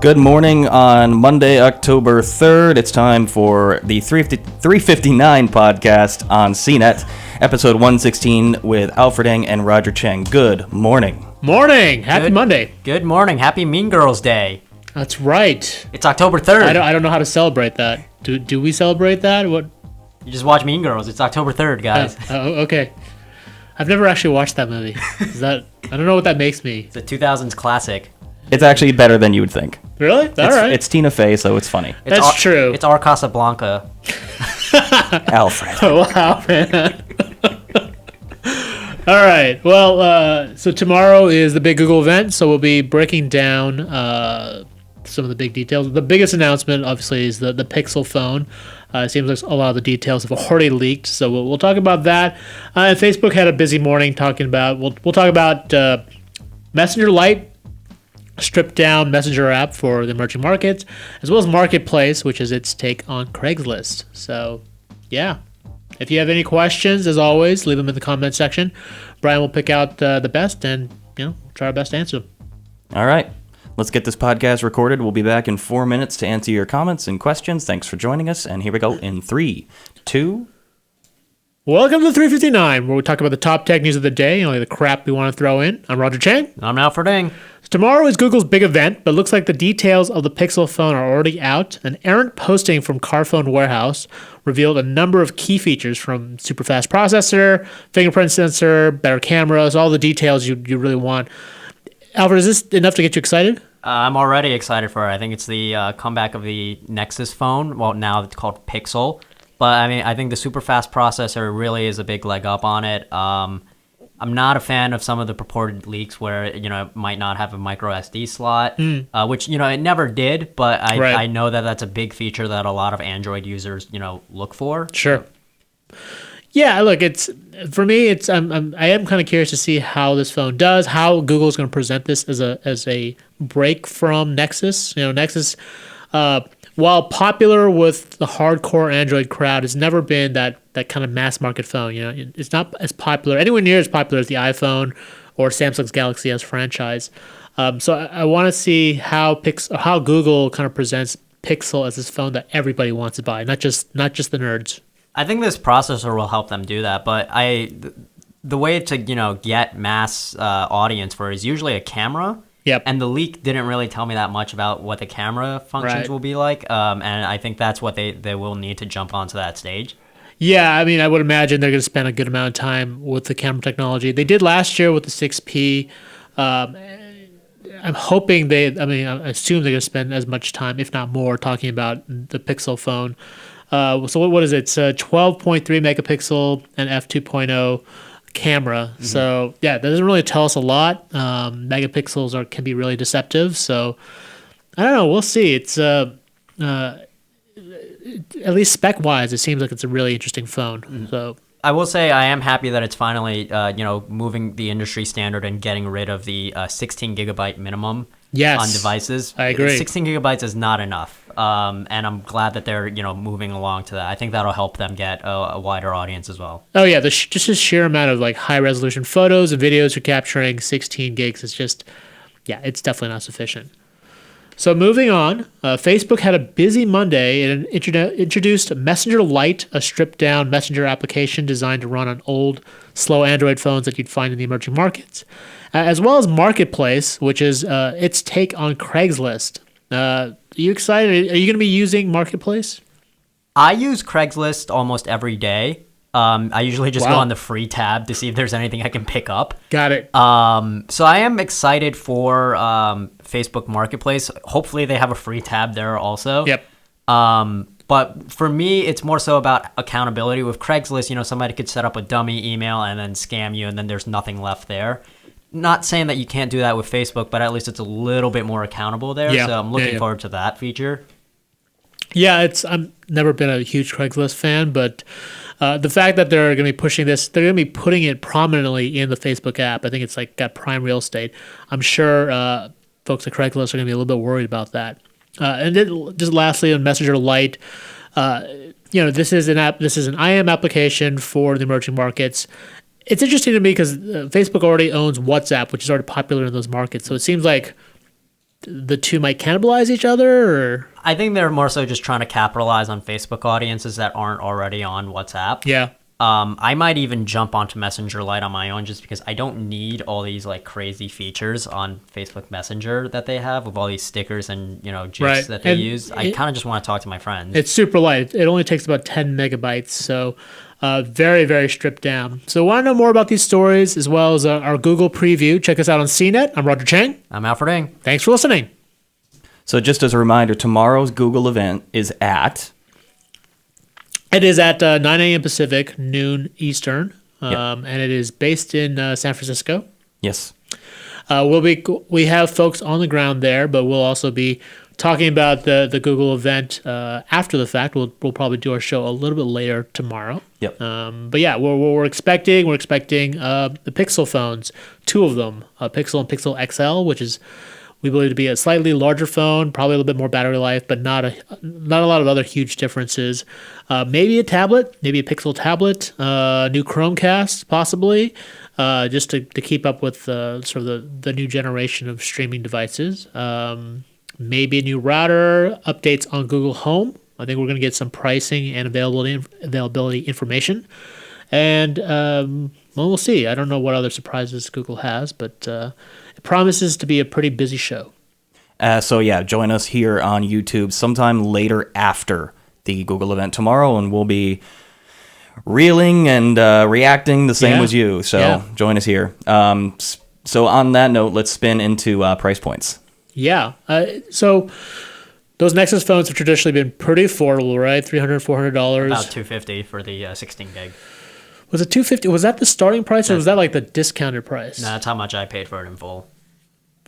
Good morning on Monday, October 3rd. It's time for the 359 podcast on CNET, episode 116 with Alfred Ng and Roger Cheng. Good morning. Morning. Happy Monday. Good morning. Happy Mean Girls Day. That's right. It's October 3rd. I don't know how to celebrate that. Do we celebrate that? What? You just watch Mean Girls. It's October 3rd, guys. Okay. I've never actually watched that movie. I don't know what that makes me. It's a 2000s classic. It's actually better than you would think. Really? All right. It's Tina Fey, so it's funny. That's true. It's our Casablanca. Alfred. Wow, man. All right. Well, so tomorrow is the big Google event, so we'll be breaking down some of the big details. The biggest announcement, obviously, is the Pixel phone. It seems like a lot of the details have already leaked, so we'll talk about that. And Facebook had a busy morning talking about. We'll talk about Messenger Lite, stripped down messenger app for the emerging markets, as well as Marketplace, which is its take on Craigslist. So, yeah. If you have any questions, as always, leave them in the comment section. Brian will pick out the best and, try our best to answer them. All right. Let's get this podcast recorded. We'll be back in 4 minutes to answer your comments and questions. Thanks for joining us. And here we go in 3, 2. Welcome to 359, where we talk about the top tech news of the day, only the crap we want to throw in. I'm Roger Cheng. I'm Alfred Ng. Tomorrow is Google's big event, but looks like the details of the Pixel phone are already out. An errant posting from Carphone Warehouse revealed a number of key features, from super fast processor, fingerprint sensor, better cameras, all the details you really want. Alfred, is this enough to get you excited? I'm already excited for it. I think it's the comeback of the Nexus phone. Well, now it's called Pixel. But I think the super fast processor really is a big leg up on it. I'm not a fan of some of the purported leaks where it might not have a micro SD slot, which it never did. But I know that that's a big feature that a lot of Android users look for. Sure. Yeah, look, for me. I am kind of curious to see how this phone does. How Google's going to present this as a break from Nexus. Nexus. While popular with the hardcore Android crowd, it's never been that kind of mass market phone. It's not as popular, anywhere near as popular as the iPhone or Samsung's Galaxy S franchise. So I want to see how Google kind of presents Pixel as this phone that everybody wants to buy, not just the nerds. I think this processor will help them do that, but the way to get mass audience for it is usually a camera. Yep. And the leak didn't really tell me that much about what the camera functions will be like. And I think that's what they will need to jump onto that stage. Yeah, I would imagine they're going to spend a good amount of time with the camera technology. They did last year with the 6P. I'm hoping I assume they're going to spend as much time, if not more, talking about the Pixel phone. So what is it? It's a 12.3 megapixel and f2.0 camera. Mm-hmm. So yeah, that doesn't really tell us a lot. Megapixels can be really deceptive. So I don't know. We'll see. It's at least spec wise, it seems like it's a really interesting phone. Mm-hmm. So I will say I am happy that it's finally moving the industry standard and getting rid of the 16 gigabyte minimum on devices. I agree. 16 gigabytes is not enough. And I'm glad that they're moving along to that. I think that'll help them get a wider audience as well. Oh yeah, just the sheer amount of high resolution photos and videos you're capturing, 16 gigs is just, it's definitely not sufficient. So moving on, Facebook had a busy Monday and introduced Messenger Lite, a stripped down messenger application designed to run on old, slow Android phones that you'd find in the emerging markets, as well as Marketplace, which is its take on Craigslist. Are you excited? Are you going to be using Marketplace? I use Craigslist almost every day. I usually just go on the free tab to see if there's anything I can pick up. Got it. So I am excited for Facebook Marketplace. Hopefully they have a free tab there also. Yep. But for me, it's more so about accountability. With Craigslist, somebody could set up a dummy email and then scam you, and then there's nothing left there. Not saying that you can't do that with Facebook, but at least it's a little bit more accountable there. Yeah. So I'm looking forward to that feature. Yeah, I've never been a huge Craigslist fan, but the fact that they're going to be pushing this, they're going to be putting it prominently in the Facebook app. I think it's got prime real estate. I'm sure folks at Craigslist are going to be a little bit worried about that. And then just lastly, on Messenger Lite, this is an IM application for the emerging markets. It's interesting to me because Facebook already owns WhatsApp, which is already popular in those markets. So it seems like the two might cannibalize each other, or I think they're more so just trying to capitalize on Facebook audiences that aren't already on WhatsApp. yeah. I might even jump onto Messenger Lite on my own just because I don't need all these like crazy features on Facebook Messenger that they have with all these stickers and GIFs Right. that they And use. I kind of just want to talk to my friends. It's super light. It only takes about 10 megabytes, so very, very stripped down. So want to know more about these stories as well as our Google preview, check us out on CNET. I'm Roger Chang. I'm Alfred Ng. Thanks for listening. So just as a reminder, tomorrow's Google event is at... It is at 9 a.m. Pacific, noon Eastern, Yep. and it is based in San Francisco. Yes. We have folks on the ground there, but we'll also be talking about the Google event after the fact. We'll probably do our show a little bit later tomorrow. Yep. But yeah, we're expecting the Pixel phones, two of them, Pixel and Pixel XL, which is we believe to be a slightly larger phone, probably a little bit more battery life, but not a lot of other huge differences. Maybe a tablet, maybe a Pixel tablet, new Chromecast possibly, just to keep up with sort of the new generation of streaming devices. Maybe a new router, updates on Google Home. I think we're going to get some pricing and availability information. And well, we'll see. I don't know what other surprises Google has, but it promises to be a pretty busy show. So yeah, join us here on YouTube sometime later after the Google event tomorrow, and we'll be reeling and reacting the same as you. So join us here. So on that note, let's spin into price points. Yeah. So those Nexus phones have traditionally been pretty affordable, right? $300, $400. About $250 for the 16 gig. Was it $250? Was that the starting price, or was that like the discounted price? No, that's how much I paid for it in full.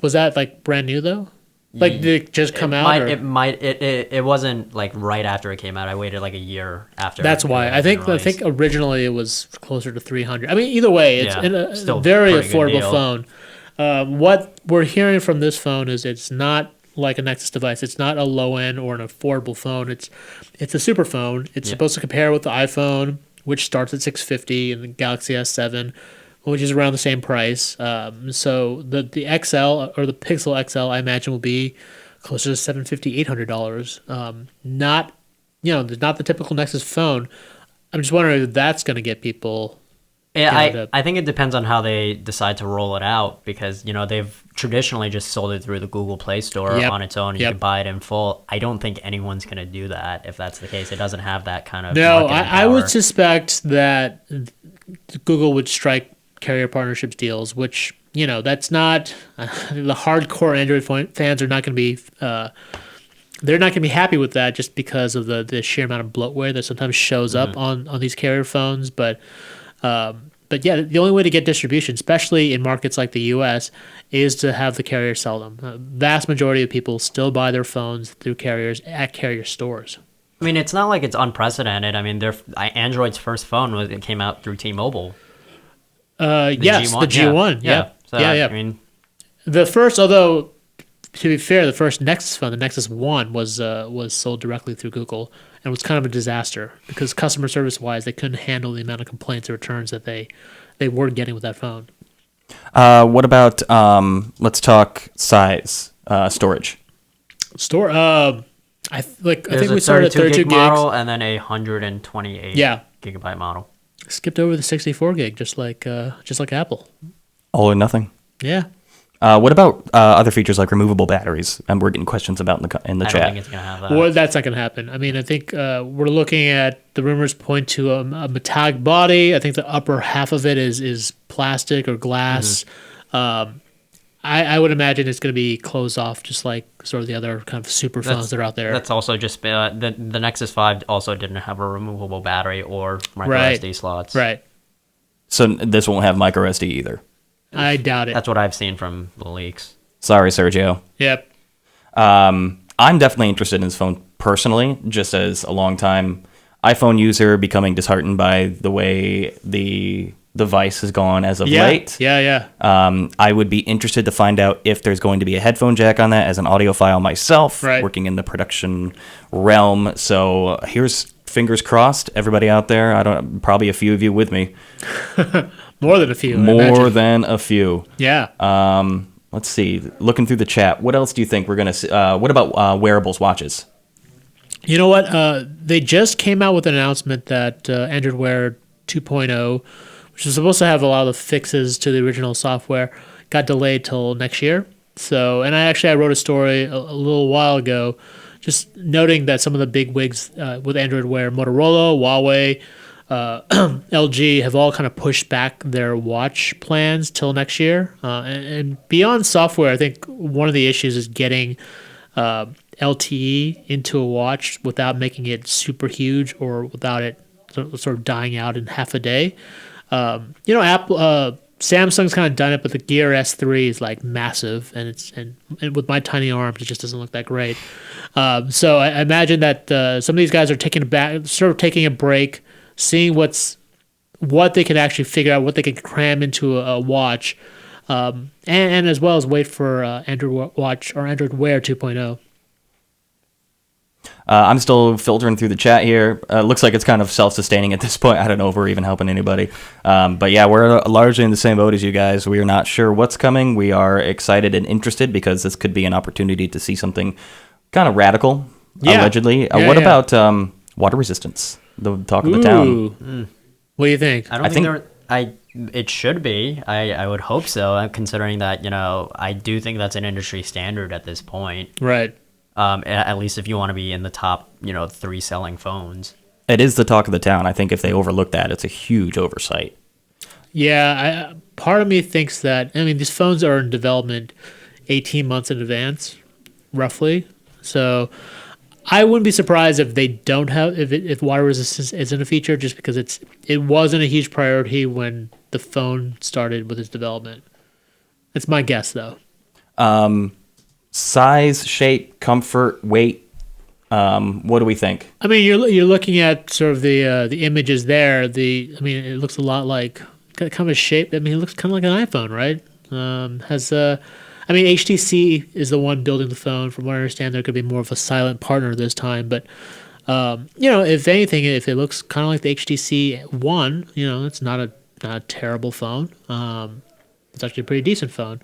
Was that like brand new though? Like did it just come out? It wasn't like right after it came out. I waited like a year after. That's why. I think originally it was closer to 300. I mean, either way, it's still a very pretty good affordable deal. phone. What we're hearing from this phone is it's not like a Nexus device. It's not a low end or an affordable phone. It's a super phone. It's supposed to compare with the iPhone, which starts at $650, and the Galaxy S7, which is around the same price. So the XL or the Pixel XL, I imagine, will be closer to $750, $800. Not the typical Nexus phone. I'm just wondering if that's going to get people. Yeah, I think it depends on how they decide to roll it out, because they've traditionally just sold it through the Google Play Store on its own, and you can buy it in full. I don't think anyone's going to do that if that's the case. It doesn't have that kind of No, marketing I would power. suspect that Google would strike carrier partnerships deals, which that's not the hardcore Android fans are not going to be. They're not going to be happy with that just because of the sheer amount of bloatware that sometimes shows up on these carrier phones, but yeah, the only way to get distribution, especially in markets like the U.S., is to have the carrier sell them. Vast majority of people still buy their phones through carriers at carrier stores. I mean, it's not like it's unprecedented. I mean, Android's first phone it came out through T-Mobile. Yes, G1, the G1. Yeah. So, yeah. I mean, the first, although to be fair, the first Nexus phone, the Nexus One, was sold directly through Google, and was kind of a disaster because customer service wise, they couldn't handle the amount of complaints or returns that they were getting with that phone. What about let's talk size, storage. I think there's we a started at 32 gig gigs. model and then a 128 gigabyte model. Skipped over the 64 gig, just like Apple. All or nothing. Yeah. What about other features like removable batteries? And we're getting questions about in the I chat. don't think it's gonna have that. Well, that's not going to happen. I mean, I think we're looking at the rumors point to a metallic body. I think the upper half of it is plastic or glass. I would imagine it's going to be closed off, just like sort of the other kind of super phones that are out there. That's also just the Nexus 5 also didn't have a removable battery or micro SD slots. Right. So this won't have micro SD either. I doubt it. That's what I've seen from the leaks. Sorry, Sergio. Yep. I'm definitely interested in this phone personally, just as a long-time iPhone user becoming disheartened by the way the device has gone as of late. Yeah. I would be interested to find out if there's going to be a headphone jack on that as an audiophile myself, working in the production realm. So here's fingers crossed, everybody out there. Probably a few of you with me. More than a few. More than a few. Yeah. Let's see. Looking through the chat, what else do you think we're gonna see? What about wearables watches? You know what? They just came out with an announcement that Android Wear 2.0, which was supposed to have a lot of the fixes to the original software, got delayed till next year. So, and I wrote a story a little while ago, just noting that some of the big wigs with Android Wear, Motorola, Huawei, LG have all kind of pushed back their watch plans till next year. And beyond software, I think one of the issues is getting LTE into a watch without making it super huge or without it sort of dying out in half a day. Samsung's kind of done it, but the Gear S3 is like massive, and with my tiny arms, it just doesn't look that great. So I imagine that some of these guys are taking a break, seeing what they can actually figure out, what they can cram into a watch, and as well as wait for Android Watch or Android Wear 2.0. I'm still filtering through the chat here. Looks like it's kind of self-sustaining at this point. I don't know if we're even helping anybody. But yeah, we're largely in the same boat as you guys. We are not sure what's coming. We are excited and interested because this could be an opportunity to see something kind of radical, allegedly. What about water resistance? The talk of the town. What do you think? I think it should be. I would hope so, considering that, I do think that's an industry standard at this point. Right. At least if you want to be in the top, 3 selling phones. It is the talk of the town. I think if they overlook that, it's a huge oversight. Yeah, part of me thinks that, these phones are in development 18 months in advance, roughly. So I wouldn't be surprised if they don't have, if water resistance isn't a feature, just because it wasn't a huge priority when the phone started with its development. It's my guess, though. Size, shape, comfort, weight. What do we think? You're looking at sort of the images there. It looks a lot like kind of a shape. It looks kind of like an iPhone, right? HTC is the one building the phone. From what I understand, there could be more of a silent partner this time. But if anything, if it looks kind of like the HTC One, it's not a terrible phone. It's actually a pretty decent phone.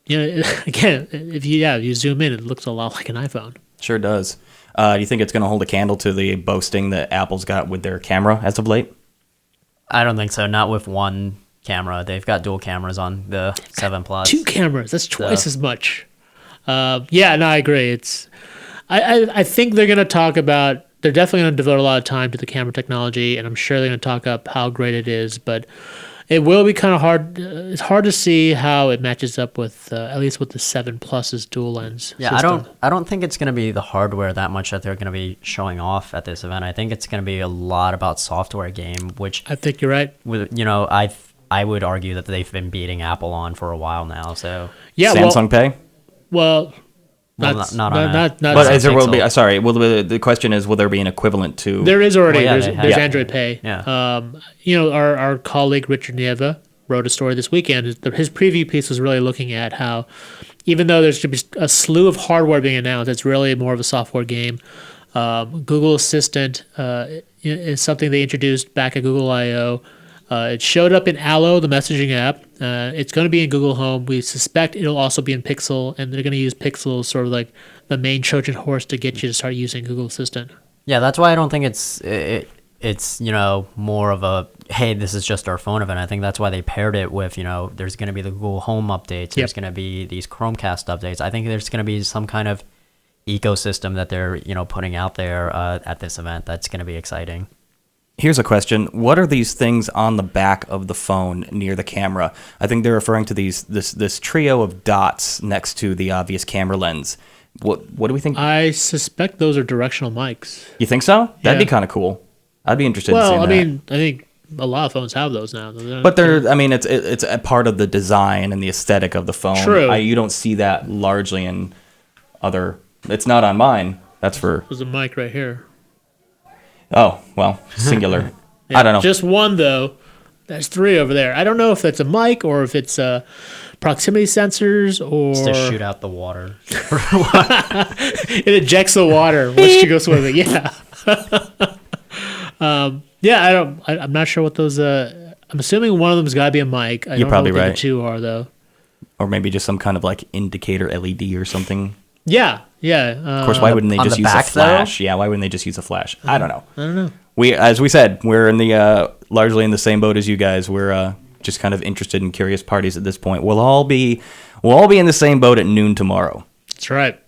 Again, if you zoom in, it looks a lot like an iPhone. Sure does. Do you think it's going to hold a candle to the boasting that Apple's got with their camera as of late? I don't think so. Not with one camera. They've got dual cameras on the 7 Plus. 2 cameras. That's twice as much. I agree. I think they're going to talk about. They're definitely going to devote a lot of time to the camera technology, and I'm sure they're going to talk up how great it is, but it will be kind of hard. It's hard to see how it matches up with, at least with the 7 Plus's dual lens. Yeah, system. I don't think it's going to be the hardware that much that they're going to be showing off at this event. I think it's going to be a lot about software game, which I think you're right. I would argue that they've been beating Apple on for a while now. So yeah, Samsung Pay. Not But as there will be. Sorry. The question is, will there be an equivalent to? There is already. Well, there's Android Pay. Yeah. Our colleague Richard Nieva wrote a story this weekend. His preview piece was really looking at how, even though there's going to be a slew of hardware being announced, it's really more of a software game. Google Assistant is something they introduced back at Google I/O. It showed up in Allo, the messaging app. It's going to be in Google Home. We suspect it'll also be in Pixel, and they're going to use Pixel as sort of like the main Trojan horse to get you to start using Google Assistant. Yeah, that's why I don't think it's more of a, hey, this is just our phone event. I think that's why they paired it with, there's going to be the Google Home updates. There's going to be these Chromecast updates. I think there's going to be some kind of ecosystem that they're, putting out there at this event that's going to be exciting. Here's a question. What are these things on the back of the phone near the camera? I think they're referring to this trio of dots next to the obvious camera lens. What do we think? I suspect those are directional mics. You think so? That'd be Yeah. kind of cool. I'd be interested in seeing that. I think a lot of phones have those now. But it's a part of the design and the aesthetic of the phone. True. You don't see that largely in other. It's not on mine. That's for. There's a mic right here. Oh well, singular. I don't know. Just one though. There's 3 over there. I don't know if that's a mic or if it's proximity sensors or. Just to shoot out the water. It ejects the water once you go swimming. Yeah. I'm not sure what those. I'm assuming one of them's got to be a mic. You're probably know what right. The 2 are though. Or maybe just some kind of like indicator LED or something. Yeah. Of course, why wouldn't they on just the use a back, flash? Yeah, why wouldn't they just use a flash? I don't know. I don't know. As we said, we're in the largely in the same boat as you guys. We're just kind of interested and curious parties at this point. We'll all be in the same boat at noon tomorrow. That's right.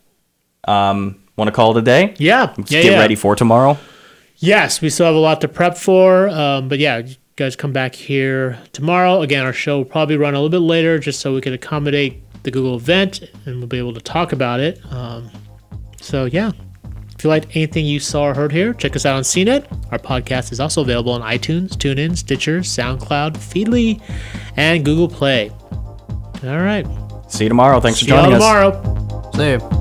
Want to call it a day? Yeah. Let's get ready for tomorrow. Yes, we still have a lot to prep for. But yeah, you guys come back here tomorrow. Again, our show will probably run a little bit later just so we can accommodate the Google event and we'll be able to talk about it. So yeah, if you liked anything you saw or heard here, check us out on CNET. Our podcast is also available on iTunes, TuneIn, Stitcher, SoundCloud, Feedly, and Google Play. All right. See you tomorrow. Thanks for See y'all joining us. tomorrow. See you.